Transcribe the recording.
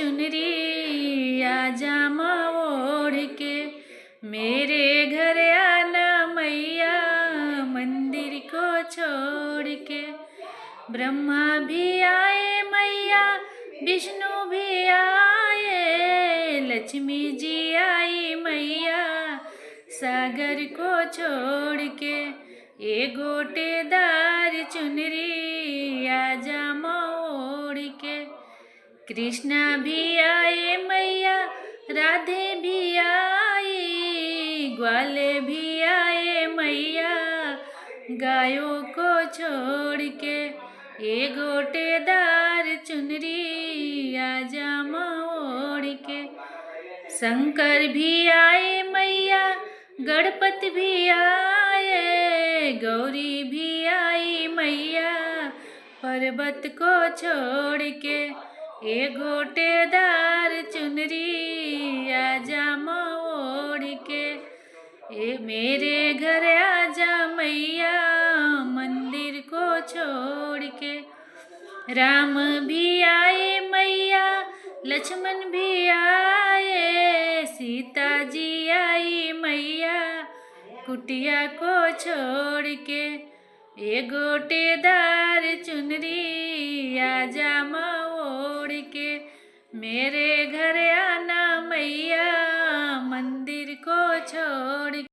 चुनरी आजा माँ ओढ़ के, मेरे घर आना मैया मंदिर को छोड़ के। ब्रह्मा भी आए मैया, विष्णु भी आए, लक्ष्मी जी आई मैया सागर को छोड़ के। ये गोटेदार चुनरी आजा माँ ओढ़ के। कृष्णा भी आए मैया, राधे भी आई, ग्वाले भी आए मैया गायों को छोड़ के। ये गोटेदार चुनरी आजा माँ ओढ़ के। शंकर भी आए मैया, गणपति भी आए, गौरी भी आई मैया पर्वत को छोड़ के। ये गोटेदार चुनरी आजा माँ ओढ़ के। ये मेरे घर आजा मैया मंदिर को छोड़ के। राम भी आए मैया, लक्ष्मण भी आए, सीता जी आई मैया कुटिया को छोड़ के। ये गोटेदार चुनरी आजा माँ ओढ़ के, मेरे घर आना मैया मंदिर को छोड़ के।